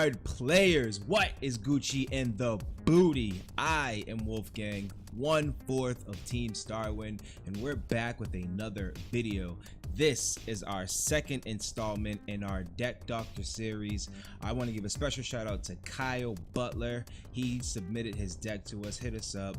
card players, what is Gucci and the booty? I am Wolfgang, 1/4 of Team Starwin, and we're back with another video. This is our second installment in our Deck Doctor series. I want to give a special shout out to Kyle Butler. He submitted his deck to us. Hit us up.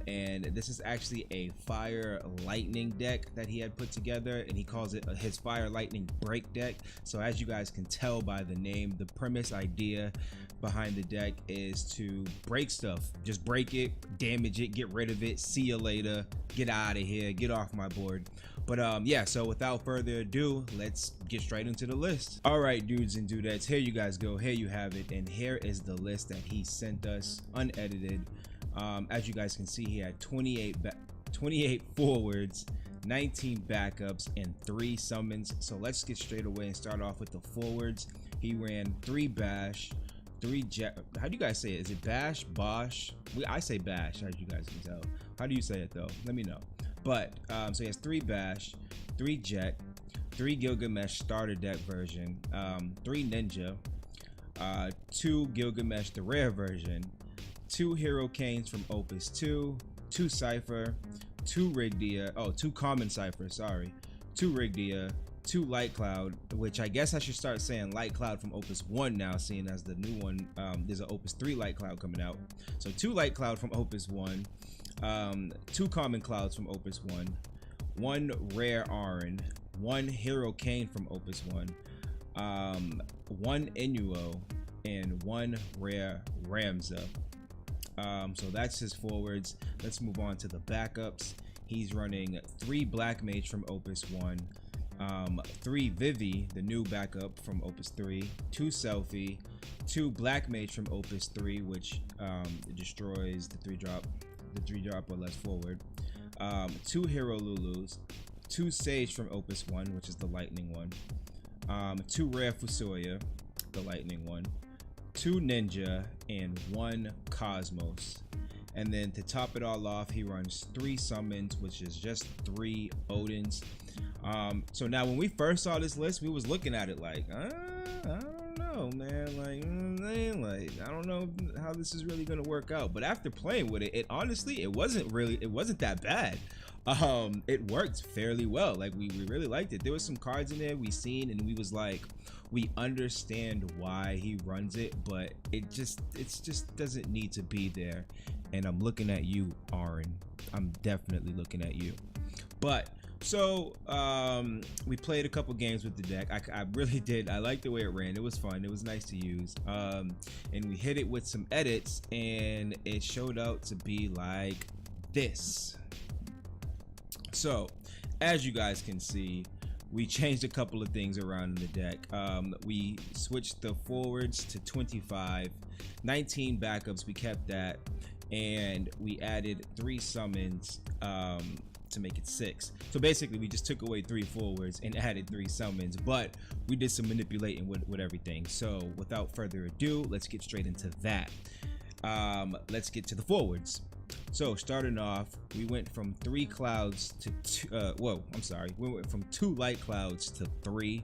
And this is actually a Fire Lightning deck that he had put together, and he calls it his Fire Lightning Break deck. So as you guys can tell by the name, the premise idea behind the deck is to break stuff. Just break it, damage it, get rid of it, see you later, get out of here, get off my board. But yeah, so without further ado, let's get straight into the list. All right, dudes and dudettes, here you guys go. Here you have it, and here is the list that he sent us unedited. As you guys can see, he had 28 forwards, 19 backups, and 3 summons. So let's get straight away and start off with the forwards. He ran 3 bash, 3 jet. How do you guys say it? Is it bash, bosh? I say bash, as you guys can tell. How do you say it though? Let me know. But so he has 3 bash, 3 jet, 3 Gilgamesh starter deck version, 3 ninja, 2 Gilgamesh the rare version, 2 Hero Canes from Opus 2, 2 Cypher, 2 Rigdia, 2 Common Cypher, sorry, 2 Rigdia, 2 Light Cloud, which I guess I should start saying Light Cloud from Opus 1 now, seeing as the new one, there's an Opus 3 Light Cloud coming out. So 2 Light Cloud from Opus 1, 2 Common Clouds from Opus 1, 1 Rare Aron, 1 Hero Cane from Opus 1, 1 Inuo, and 1 Rare Ramza. So that's his forwards. Let's move on to the backups. He's running 3 Black Mage from Opus 1, 3 Vivi, the new backup from Opus 3, 2 Selfie, 2 Black Mage from Opus 3, which destroys the 3-drop or less forward, 2 Hero Lulus, 2 Sage from Opus 1, which is the lightning one, 2 Rare Fusoya, the lightning one, 2 Ninja, and 1 Cosmos. And then to top it all off, he runs 3 summons, which is just 3 Odins. So now when we first saw this list, we was looking at it like, I don't know, man, like I don't know how this is really gonna work out. But after playing with it, honestly, it wasn't that bad. It worked fairly well. Like we really liked it. There was some cards in there we seen, and we was like, we understand why he runs it, but it just doesn't need to be there. And I'm looking at you, Aaron. I'm definitely looking at you. But so we played a couple games with the deck. I really did. I liked the way it ran. It was fun. It was nice to use. And we hit it with some edits, and it showed out to be like this. So as you guys can see, we changed a couple of things around in the deck. We switched the forwards to 25, 19 backups, we kept that, and we added 3 summons to make it 6. So basically we just took away 3 forwards and added 3 summons, but we did some manipulating with everything. So without further ado, let's get straight into that. Let's get to the forwards. So starting off, we went from 3 clouds to 2, we went from 2 light clouds to 3,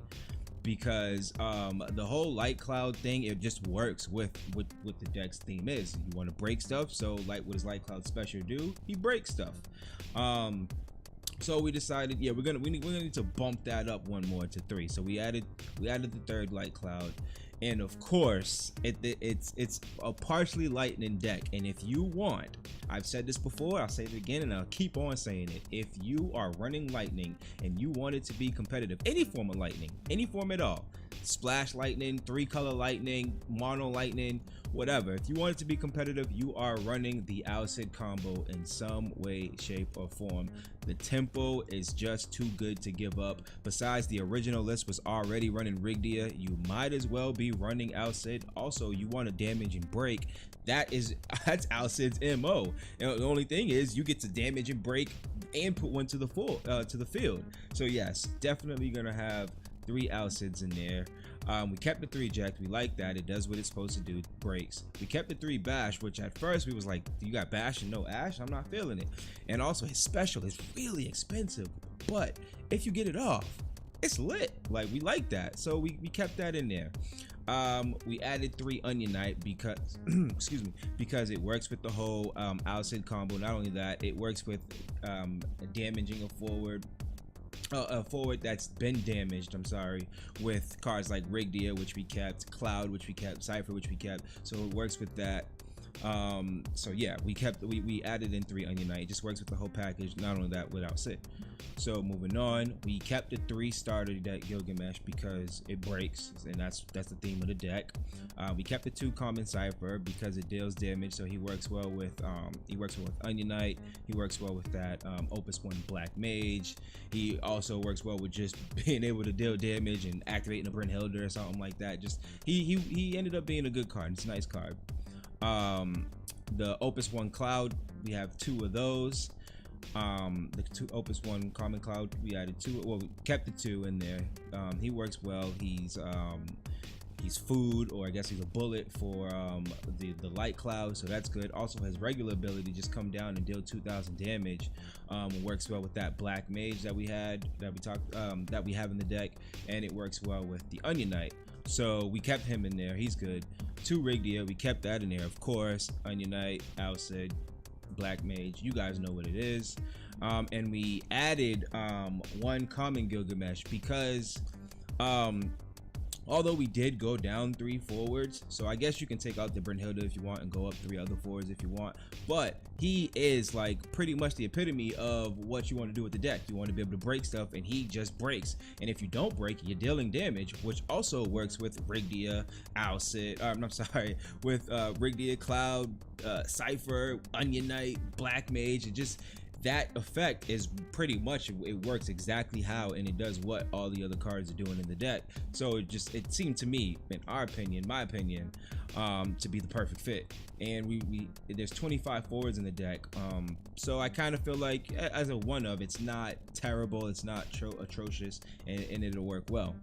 because the whole light cloud thing, it just works with what the deck's theme is. You want to break stuff, so what does light cloud special do? He breaks stuff. So we decided, yeah, we're gonna need to bump that up one more to 3. So we added the 3rd light cloud. And of course, it's a partially lightning deck. And if you want, I've said this before, I'll say it again, and I'll keep on saying it. If you are running lightning and you want it to be competitive, any form of lightning, any form at all, splash lightning, 3-color lightning, mono lightning, whatever, if you want it to be competitive, you are running the Alcid combo in some way, shape, or form. The tempo is just too good to give up. Besides, the original list was already running Rigdia. You might as well be running Alcid. Also, you want to damage and break. That's Alcid's MO. And the only thing is, you get to damage and break and put one to the field. So yes, definitely gonna have 3 Alcids in there. We kept the 3 Jack. We like that. It does what it's supposed to do. Breaks. We kept the 3 Bash, which at first we was like, you got Bash and no Ash? I'm not feeling it. And also his special is really expensive, but if you get it off, it's lit. Like, we like that. So we kept that in there. We added 3 Onion Knight because excuse me, because it works with the whole Alcid combo. Not only that, it works with damaging a forward that's been damaged, I'm sorry, with cards like Rigdia, which we kept, Cloud, which we kept, Cypher, which we kept, so it works with that. So yeah, we added in 3 Onion Knight. It just works with the whole package. Not only that, without Sid. So moving on, we kept the 3 starter deck Gilgamesh because it breaks, and that's the theme of the deck. We kept the 2 common Cypher because it deals damage, so he works well with Onion Knight. He works well with that Opus 1 Black Mage. He also works well with just being able to deal damage and activating a Brynhilde or something like that. Just he ended up being a good card. It's a nice card. The Opus 1 Cloud, we have 2 of those. The 2 Opus 1 Common Cloud, we added 2. Well, we kept the 2 in there. He works well. He's food, or I guess he's a bullet for the light cloud, so that's good. Also has regular ability, just come down and deal 2,000 damage. Works well with that Black Mage that we have in the deck, and it works well with the Onion Knight. So we kept him in there. He's good. 2 Rigdia, we kept that in there, of course. Onion Knight, Alcid, Black Mage, you guys know what it is. And we added 1 common Gilgamesh because although we did go down 3 forwards, so I guess you can take out the Brynhilde if you want and go up 3 other forwards if you want, but he is like pretty much the epitome of what you want to do with the deck. You want to be able to break stuff, and he just breaks, and if you don't break, you're dealing damage, which also works with Rigdia, Alcid, I'm sorry, with Rigdia, Cloud, Cypher, Onion Knight, Black Mage. It just, that effect is pretty much, it works exactly how, and it does what all the other cards are doing in the deck. So it seemed to me, in my opinion, to be the perfect fit. And there's 25 forwards in the deck, so I kind of feel like as a one of, it's not terrible, it's not atrocious, and it'll work well.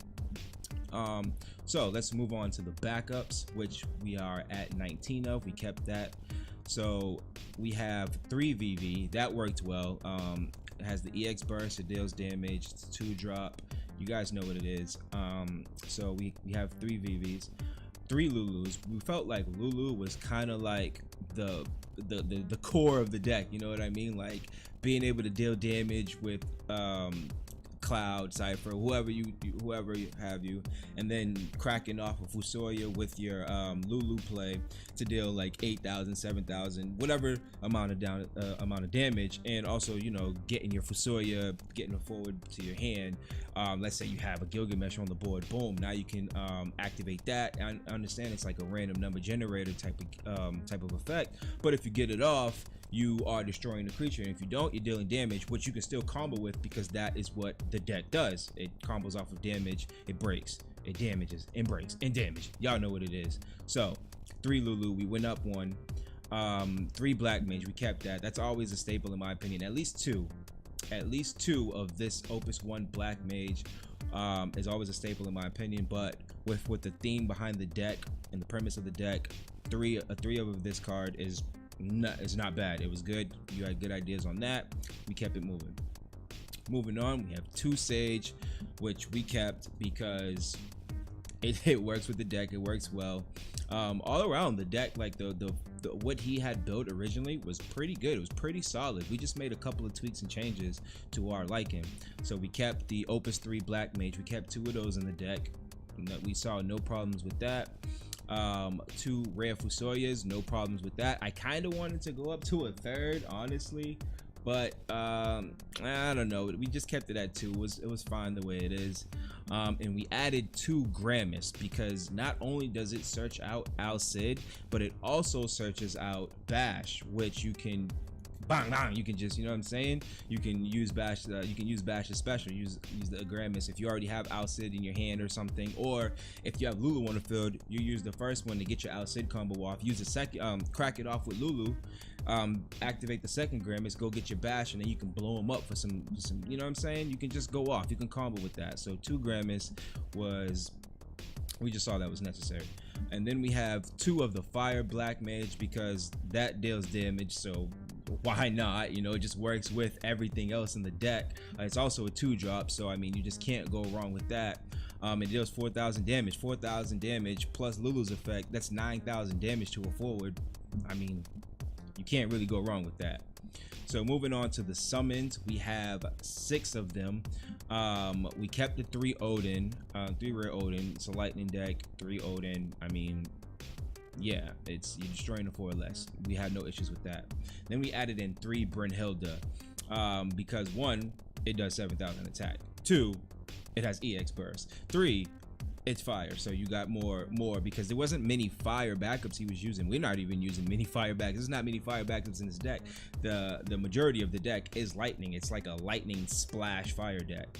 So let's move on to the backups, which we are at 19 of. We kept that. So we have 3 VV that worked well. It has the EX burst, it deals damage, it's a 2-drop. You guys know what it is. So we have 3 VVs, 3 Lulus. We felt like Lulu was kind of like the core of the deck, you know what I mean? Like being able to deal damage with Cloud, Cypher, whoever you have you, and then cracking off of Fusoya with your Lulu play to deal like 8,000, 7,000, whatever amount of damage, and also, you know, getting your Fusoya, getting a forward to your hand. Let's say you have a Gilgamesh on the board, boom, now you can activate that. I understand it's like a random number generator type of effect, but if you get it off, you are destroying the creature, and if you don't, you're dealing damage, which you can still combo with because that is what the deck does. It combos off of damage, it breaks, it damages, and breaks, and damage. Y'all know what it is. So 3 Lulu, we went up 1. 3 Black Mage, we kept that. That's always a staple in my opinion. At least two of this Opus 1 Black Mage is always a staple in my opinion, but with the theme behind the deck and the premise of the deck, 3 of this card is not bad. It was good. You had good ideas on that. We kept it moving. Moving on, we have 2 Sage, which we kept because it works with the deck. It works well. All around the deck, like the what he had built originally was pretty good. It was pretty solid. We just made a couple of tweaks and changes to our liking. So we kept the Opus 3 Black Mage. We kept 2 of those in the deck. We saw no problems with that. 2 rare Fusoyas, no problems with that. I kind of wanted to go up to a 3rd, honestly, but I don't know. We just kept it at 2. It was fine the way it is. And we added 2 Gramis because not only does it search out Alcid, but it also searches out Bash, which you can bang bang, you can just, you know what I'm saying, you can use Bash, you can use Bash's special, use the Agramus if you already have Alcid in your hand or something, or if you have Lulu on the field, you use the first one to get your Alcid combo off, use the second, crack it off with Lulu, activate the second Gramis, go get your Bash, and then you can blow them up for some, you know what I'm saying, you can just go off, you can combo with that. So 2 Gramis was, we just saw that was necessary. And then we have 2 of the Fire Black Mage because that deals damage, so why not? You know, it just works with everything else in the deck. It's also a 2-drop, so I mean, you just can't go wrong with that. It deals 4,000 damage. 4,000 damage plus Lulu's effect. That's 9,000 damage to a forward. I mean, you can't really go wrong with that. So moving on to the summons, we have 6 of them. We kept the 3 Odin, 3 rare Odin. It's a lightning deck, 3 Odin. I mean, yeah, you're destroying the 4 or less. We had no issues with that. Then we added in 3 Brynhilde, because 1, it does 7,000 attack. 2, it has EX burst. 3, it's fire, so you got more because there wasn't many fire backups he was using. We're not even using many fire backups. There's not many fire backups in this deck. The majority of the deck is lightning. It's like a lightning splash fire deck.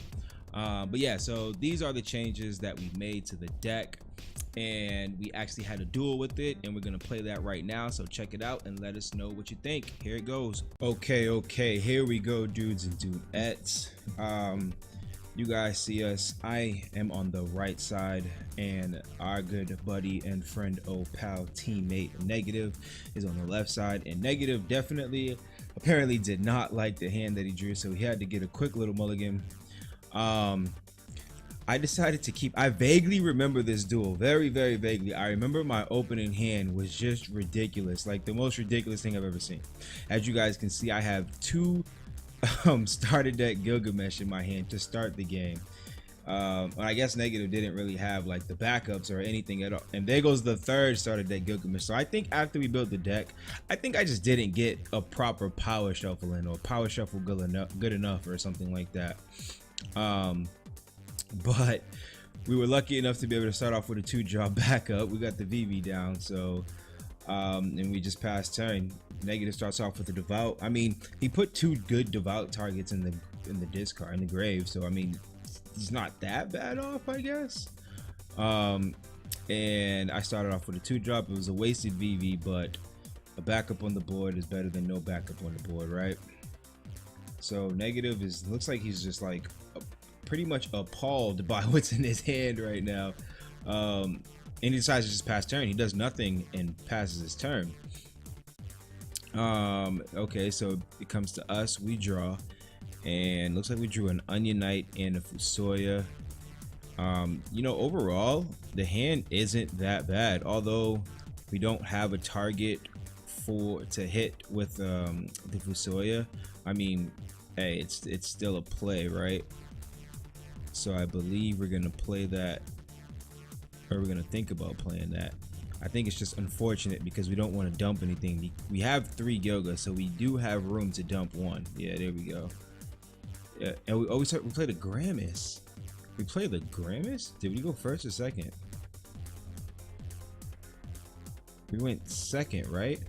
But yeah, so these are the changes that we made to the deck, and we actually had a duel with it, and we're gonna play that right now. So check it out and let us know what you think. Here it goes. Okay, here we go, dudes and dudettes. You guys see us. I am on the right side, and our good buddy and friend, pal, teammate Negative is on the left side. And Negative apparently did not like the hand that he drew, so he had to get a quick little mulligan. I decided to keep. I vaguely remember this duel, very vaguely. I remember my opening hand was just ridiculous, like the most ridiculous thing I've ever seen. As you guys can see, I have 2 starter deck Gilgamesh in my hand to start the game. I guess Negative didn't really have like the backups or anything at all, and there goes the 3rd starter deck Gilgamesh. So I think after we built the deck, I think I just didn't get a proper power shuffle in, or power shuffle good enough or something like that. But we were lucky enough to be able to start off with a 2-drop backup. We got the VV down, so and we just passed turn. Negative starts off with the Devout. I mean, he put 2 good Devout targets in the discard, in the grave, so I mean, he's not that bad off, I guess. And I started off with a 2-drop. It was a wasted VV, but a backup on the board is better than no backup on the board, right? So Negative looks like he's just like pretty much appalled by what's in his hand right now. And he decides to just pass turn. He does nothing and passes his turn. Okay, so it comes to us. We draw, and looks like we drew an Onion Knight and a Fusoya. You know, overall the hand isn't that bad, although we don't have a target to hit with the Fusoya. I mean, hey, it's still a play, right? So I believe we're gonna play that, or we're gonna think about playing that. I think it's just unfortunate because we don't want to dump anything. We have 3 Gilga, so we do have room to dump 1. Yeah, there we go. Yeah, and we play the Gramis. We play the Gramis? Did we go first or second? We went second, right?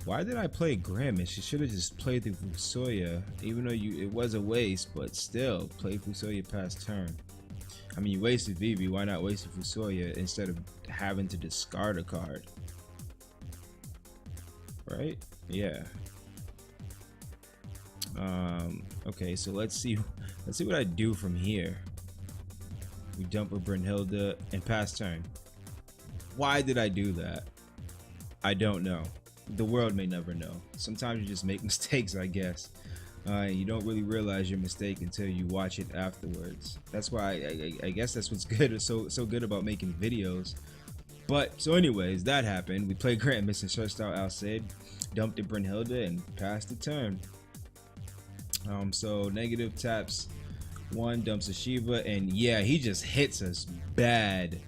Why did I play Gramis? You should have just played the Fusoya, even though it was a waste, but still, play Fusoya past turn. I mean, you wasted VV, why not waste Fusoya instead of having to discard a card? Right? Yeah. Okay, so let's see what I do from here. We dump a Brynhilde and pass turn. Why did I do that? I don't know. The world may never know. Sometimes you just make mistakes, I guess. You don't really realize your mistake until you watch it afterwards. That's why I guess that's what's good, so good about making videos. But so anyways, that happened. We played Gramis and searched out Alcid, dumped a Brynhilde and passed the turn. So Negative taps 1, dumps a Shiva, and yeah, he just hits us bad.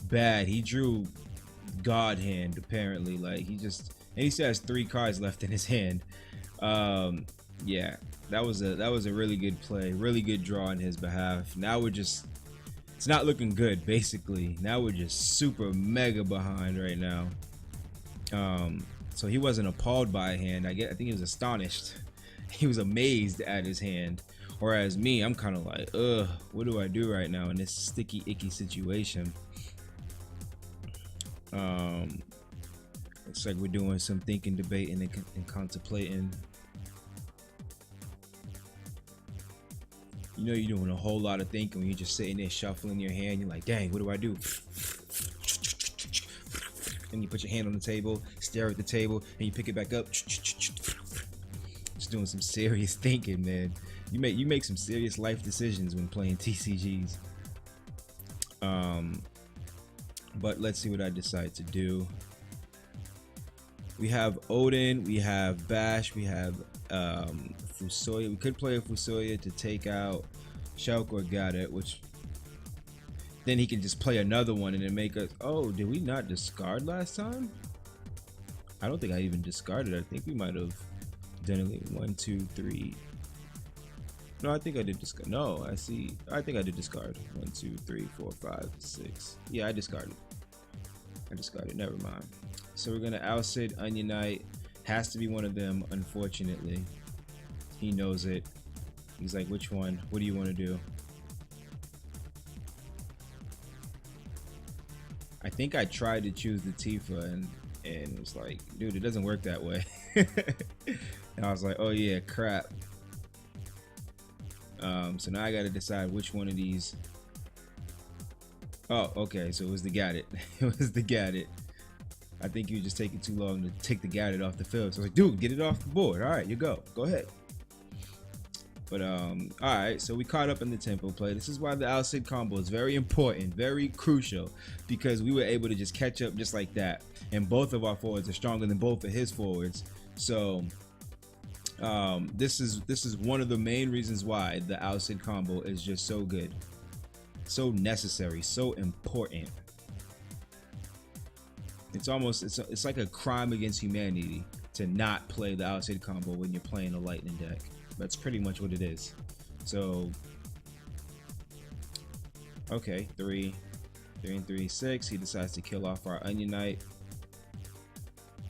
He drew God Hand apparently. Like and he still has 3 cards left in his hand. Yeah, that was a really good play, really good draw on his behalf. Now it's not looking good. Basically, now we're just super mega behind right now. So he wasn't appalled by a hand. I think he was astonished. He was amazed at his hand. Whereas me, I'm kind of like, ugh, what do I do right now in this sticky, icky situation? Looks like we're doing some thinking, debating, and contemplating. You know, you're doing a whole lot of thinking when you're just sitting there shuffling your hand. You're like, dang, what do I do? And you put your hand on the table, stare at the table, and you pick it back up. Just doing some serious thinking, man. You make some serious life decisions when playing TCGs. But let's see what I decide to do. We have Odin, we have Bash, we have Fusoya. We could play a Fusoya to take out Shulk or Gadet, which then he can just play another one and then make us. Oh, did we not discard last time? I don't think I even discarded. I think we might have done it. 1, 2, 3. No, I think I did discard. No, I see. I think I did discard. 1, 2, 3, 4, 5, 6. Yeah, I discarded. Never mind. So we're gonna Alcid, Onion Knight. Has to be one of them, unfortunately. He knows it. He's like, which one? What do you want to do? I think I tried to choose the Tifa and it was like, dude, it doesn't work that way. And I was like, oh yeah, crap. So now I got to decide which one of these. Oh, okay, so it was the Gadet. It was the Gadet. I think you were just taking too long to take the Gadet off the field. So I was like, dude, get it off the board. All right, you go ahead. But all right, so we caught up in the tempo play. This is why the Alcid combo is very important, very crucial, because we were able to just catch up just like that, and both of our forwards are stronger than both of his forwards. So this is one of the main reasons why the Alcid combo is just so good, so necessary, so important. It's almost it's like a crime against humanity to not play the Alcid combo when you're playing a Lightning deck. That's pretty much what it is. So okay, 3 and 3, 6. He decides to kill off our Onion Knight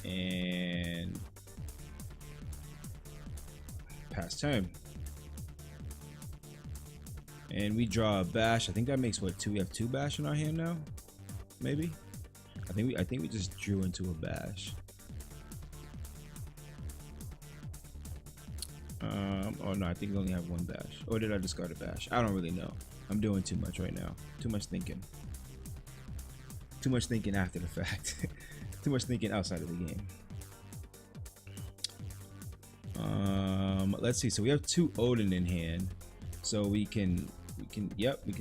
and pass turn. And we draw a Bash. I think that makes what, 2? We have 2 Bash in our hand now, maybe. I think we just drew into a Bash. Oh no, I think we only have 1 Bash. Or did I discard a Bash? I don't really know. I'm doing too much right now. Too much thinking. Too much thinking after the fact. Too much thinking outside of the game. Let's see. So we have 2 Odin in hand. So we can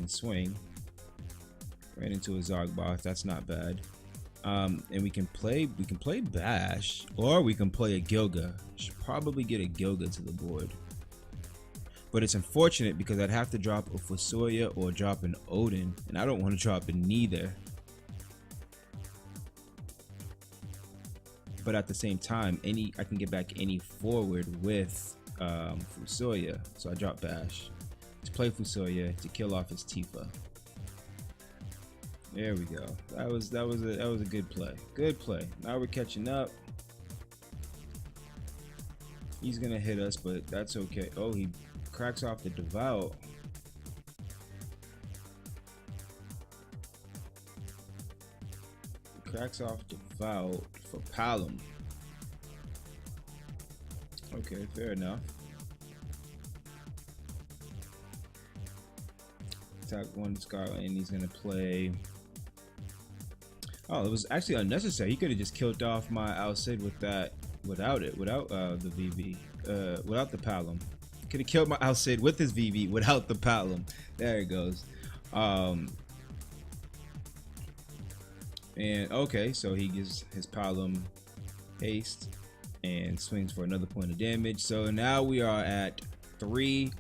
swing right into a Zargboth. That's not bad. And we can play Bash, or we can play a Gilga. Should probably get a Gilga to the board, but it's unfortunate because I'd have to drop a Fusoya or drop an Odin, and I don't want to drop in neither. But at the same time, I can get back any forward with Fusoya, so I drop Bash to play Fusoya to kill off his Tifa. There we go. That was a good play. Good play. Now we're catching up. He's gonna hit us, but that's okay. Oh, he cracks off the Devout. He cracks off Devout for Palom. Okay, fair enough. Attack 1 Scarlet, and he's gonna play. Oh, it was actually unnecessary. He could have just killed off my Alcid with that, without the VV, without the Palom. Could have killed my Alcid with his VV without the Palom. There it goes. And okay, so he gives his Palom haste and swings for another point of damage. So now we are at 3.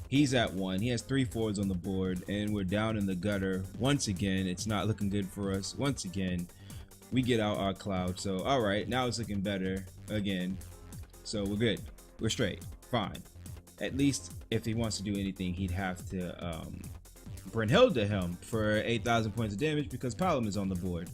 He's at 1. He has 3 forwards on the board, and we're down in the gutter once again. It's not looking good for us. Once again, we get out our cloud. So all right, now it's looking better again. So we're good. We're straight. Fine. At least if he wants to do anything, he'd have to Brynhild to him for 8,000 points of damage because Palom is on the board.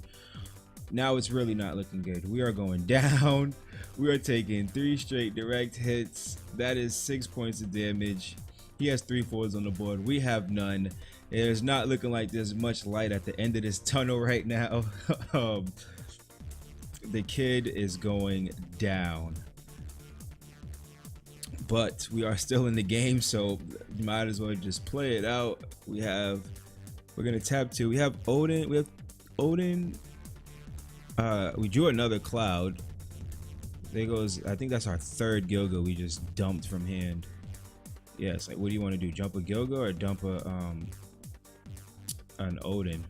Now it's really not looking good. We are going down. We are taking 3 straight direct hits. That is 6 points of damage. He has 3 forwards on the board. We have none. It's not looking like there's much light at the end of this tunnel right now. The kid is going down. But we are still in the game, so might as well just play it out. We're gonna tap 2. We have Odin. We drew another cloud. There goes. I think that's our 3rd Gilga we just dumped from hand. Yes, like what do you want to do? Jump a Gilga or dump a an Odin.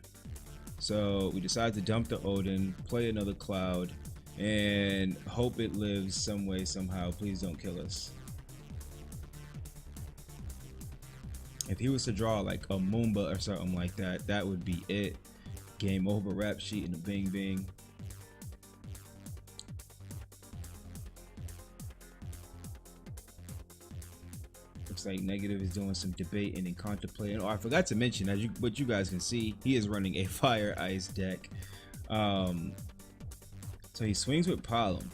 So we decided to dump the Odin, play another Cloud, and hope it lives some way, somehow. Please don't kill us. If he was to draw like a Moomba or something like that, that would be it. Game over, rap sheet, and a bing bing. Looks like Negative is doing some debating and contemplating. Oh, I forgot to mention, what you guys can see, he is running a Fire Ice deck. So he swings with Palom.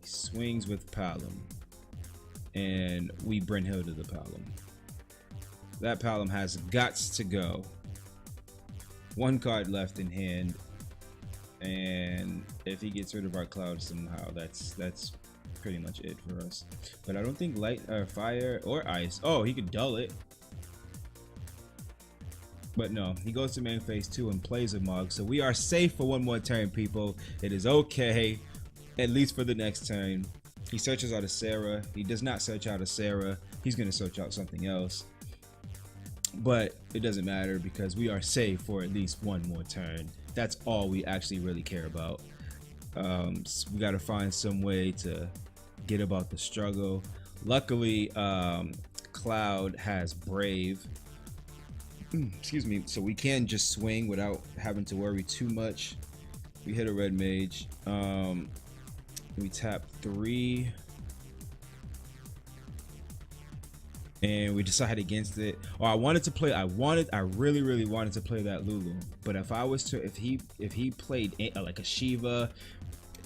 He swings with Palom. And we Brynhilda the Palom. That Palom has gots to go. One card left in hand. And if he gets rid of our Cloud somehow, that's pretty much it for us. But I don't think light or fire or ice. Oh, he could dull it. But no, he goes to main phase 2 and plays a Mog. So we are safe for one more turn, people. It is okay, at least for the next turn. He searches out a Sarah. He does not search out a Sarah. He's going to search out something else. But it doesn't matter because we are safe for at least one more turn. That's all we actually really care about. So we got to find some way to get about the struggle. Luckily, Cloud has Brave. Excuse me. So we can just swing without having to worry too much. We hit a red mage. We tap 3. And we decided against it. Oh, I really wanted to play that Lulu. But if he played like a Shiva,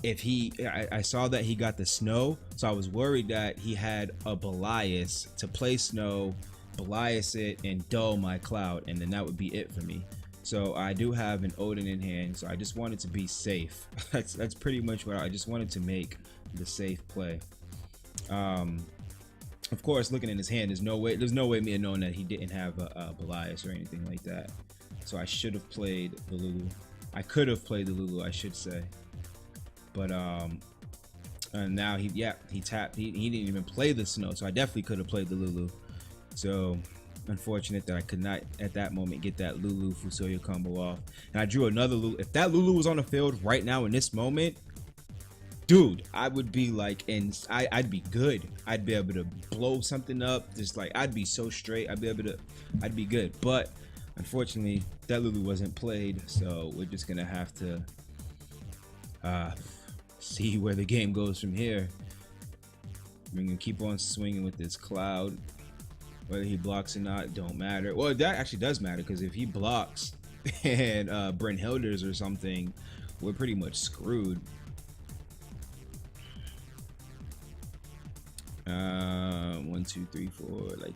I saw that he got the Snow, so I was worried that he had a Belias to play Snow, Belias it, and dull my Cloud, and then that would be it for me. So I do have an Odin in hand, so I just wanted to be safe. That's pretty much what I just wanted to make the safe play. Of course, looking in his hand, there's no way me knowing that he didn't have a Belias or anything like that. So I should have played the Lulu. I could have played the Lulu, I should say. But and now he tapped. He didn't even play the Snow, so I definitely could have played the Lulu. So unfortunate that I could not at that moment get that Lulu Fusoya combo off. And I drew another Lulu. If that Lulu was on the field right now in this moment, dude, I would be like, I'd be good. I'd be able to blow something up. Just like, I'd be so straight. I'd be good. But unfortunately, that Lulu wasn't played. So we're just gonna have to see where the game goes from here. We're gonna keep on swinging with this Cloud. Whether he blocks or not, don't matter. Well, that actually does matter, because if he blocks and Brynhilda's or something, we're pretty much screwed. 1, 2, 3, 4, like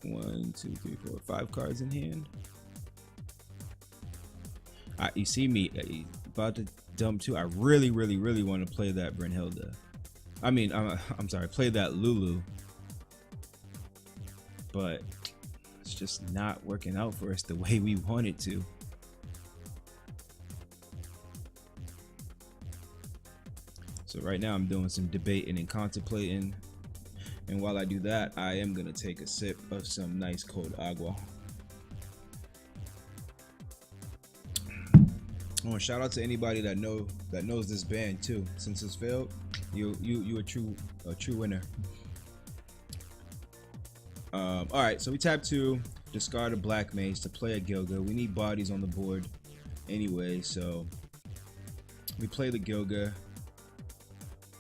1, 2, 3, 4, 5 cards in hand. You see me about to dump 2. I really want to play that Brynhilda. I mean, I'm sorry, play that Lulu. But it's just not working out for us the way we want it to. So right now I'm doing some debating and contemplating. And while I do that, I am gonna take a sip of some nice cold agua. I want to shout out to anybody that knows this band too. Since it's failed, you a true winner. All right, so we tap 2, discard a Black Mage to play a Gilga. We need bodies on the board anyway, so we play the Gilga.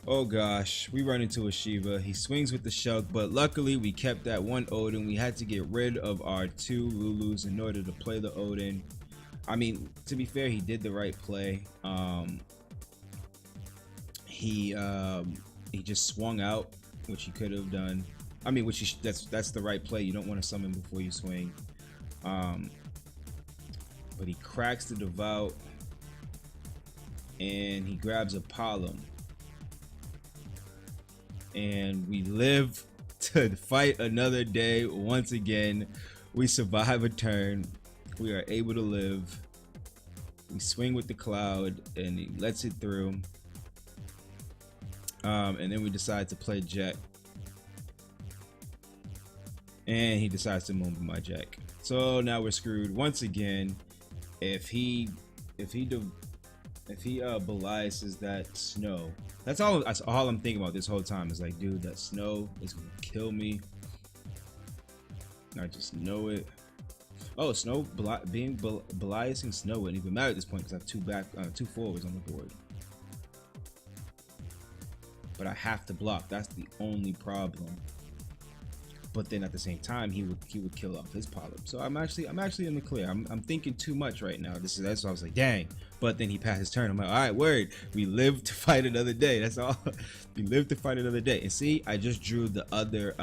Oh gosh, we run into a Shiva. He swings with the Shulk, but luckily we kept that one Odin. We had to get rid of our 2 Lulus in order to play the Odin. I mean, to be fair, he did the right play. He just swung out, which he could have done. I mean, that's the right play. You don't want to summon before you swing. But he cracks the Devout, and he grabs a Palom. And we live to fight another day. Once again, we survive a turn. We are able to live. We swing with the Cloud, and he lets it through. And then we decide to play Jet. and he decides to move my Jack. So now we're screwed once again. If he belies that snow, that's all I'm thinking about this whole time is like, dude, that snow is gonna kill me. I just know it. Oh, snow being beliasing snow wouldn't even matter at this point because I have two forwards on the board. But I have to block. That's the only problem. But then at the same time, he would kill off his polyp. So I'm actually in the clear. I'm thinking too much right now. That's why I was like, dang. But then he passed his turn. I'm like, all right, word. We live to fight another day. That's all. We live to fight another day. And see, I just drew the other.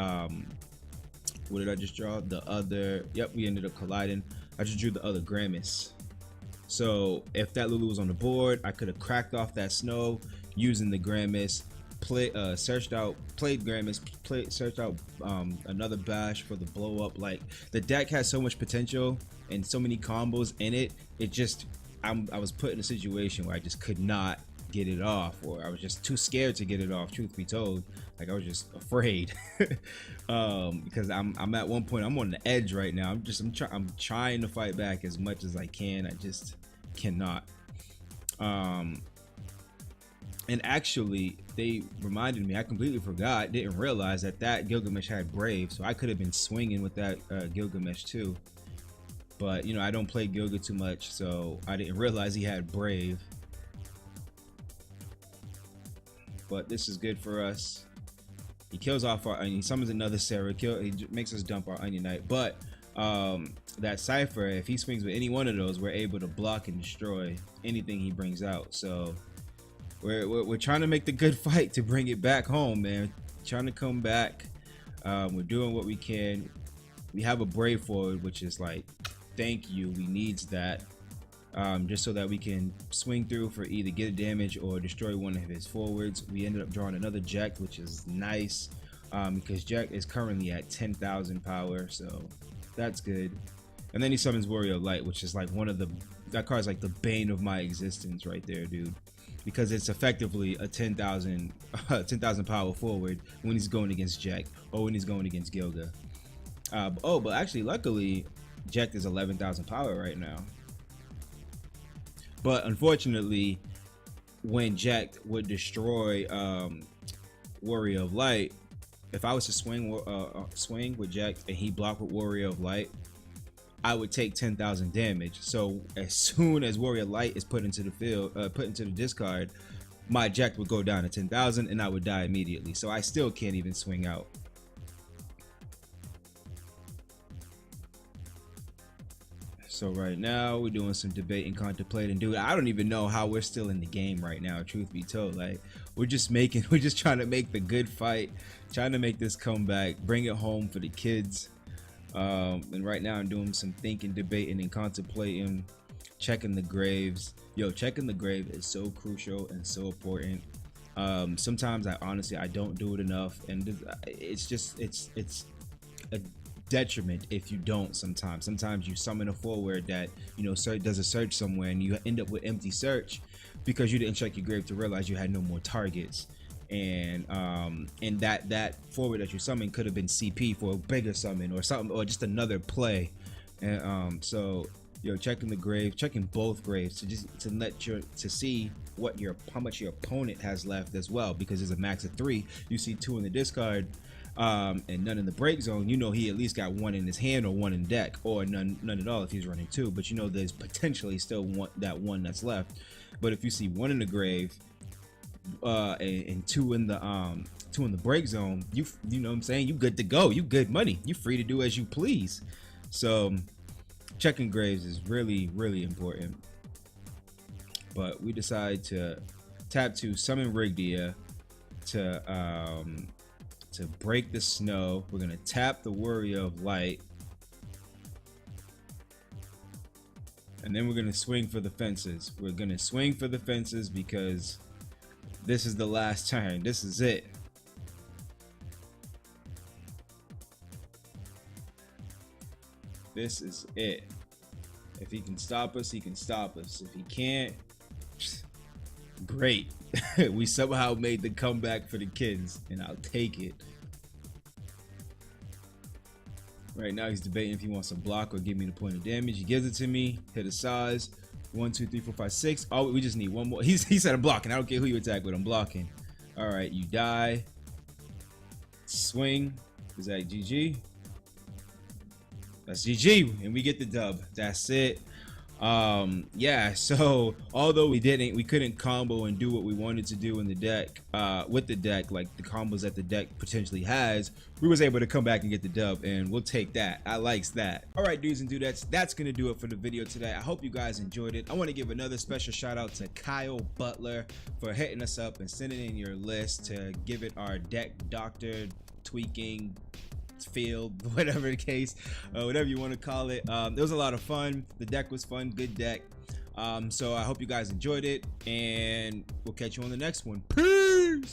What did I just draw? The other. Yep, we ended up colliding. I just drew the other Gramis. So if that Lulu was on the board, I could have cracked off that snow using the Gramis. Played Gramis, searched out another bash for the blow up. Like, the deck has so much potential and so many combos in it. It just I was put in a situation where I just could not get it off, or I was just too scared to get it off, truth be told. Like, I was just afraid. Because I'm at one point, I'm on the edge right now. I'm trying to fight back as much as I can. I just cannot. And actually, they reminded me, I completely forgot, didn't realize that Gilgamesh had Brave, so I could have been swinging with that Gilgamesh too. But, you know, I don't play Gilga too much, so I didn't realize he had Brave. But this is good for us. He kills off our Onion, he summons another Sarah, he makes us dump our Onion Knight. But that Cypher, if he swings with any one of those, we're able to block and destroy anything he brings out. So we're trying to make the good fight to bring it back home, man. Trying to come back. We're doing what we can. We have a Brave forward, which is like, thank you. We needs that, just so that we can swing through for either get a damage or destroy one of his forwards. We ended up drawing another Jack, which is nice, because Jack is currently at 10,000 power, so that's good. And then he summons Warrior of Light, which is like that card is like the bane of my existence right there, dude. Because it's effectively a 10,000 power forward when he's going against Jack or when he's going against Gilga. But actually, luckily, Jack is 11,000 power right now. But unfortunately, when Jack would destroy Warrior of Light, if I was to swing with Jack and he blocked with Warrior of Light, I would take 10,000 damage. So as soon as Warrior Light is put into the field, put into the discard, my Jack would go down to 10,000 and I would die immediately. So I still can't even swing out. So right now we're doing some debate and contemplating. Dude, I don't even know how we're still in the game right now, truth be told. Like, we're just trying to make the good fight, trying to make this comeback, bring it home for the kids. And right now I'm doing some thinking, debating, and contemplating, checking the graves. Yo, checking the grave is so crucial and so important. Sometimes I don't do it enough, and it's a detriment if you don't. Sometimes you summon a forward that, you know, does a search somewhere and you end up with empty search because you didn't check your grave to realize you had no more targets. And that forward that you summoned could have been CP for a bigger summon or something, or just another play. And so, you know, checking the grave, checking both graves to see how much your opponent has left as well, because there's a max of 3. You see 2 in the discard, and none in the break zone. You know he at least got 1 in his hand or 1 in deck, or none at all if he's running 2. But you know there's potentially still that one that's left. But if you see 1 in the grave, and 2 in the break zone, you know what I'm saying, you good to go, you good money, you free to do as you please. So checking graves is really, really important. But we decide to tap to summon Rigdia to break the snow. We're gonna tap the Warrior of Light, and then we're gonna swing for the fences. We're gonna swing for the fences because this is the last turn. This is it. This is it. If he can stop us, he can stop us. If he can't, great. We somehow made the comeback for the kids, and I'll take it. Right now he's debating if he wants to block or give me the point of damage. He gives it to me. Hit a size. 1, 2, 3, 4, 5, 6. Oh, we just need one more. He said I'm blocking. I don't care who you attack with. I'm blocking. All right, you die. Swing. Is that GG? That's GG, and we get the dub. That's it. Yeah, so although we couldn't combo and do what we wanted to do in the deck, with the deck, like the combos that the deck potentially has, we was able to come back and get the dub, and we'll take that. I likes that. All right, dudes and dudettes, that's gonna do it for the video today. I hope you guys enjoyed it. I want to give another special shout out to Kyle Butler for hitting us up and sending in your list to give it our deck doctor tweaking field, whatever the case, whatever you want to call it. It was a lot of fun. The deck was fun. Good deck. So I hope you guys enjoyed it, and we'll catch you on the next one. Peace.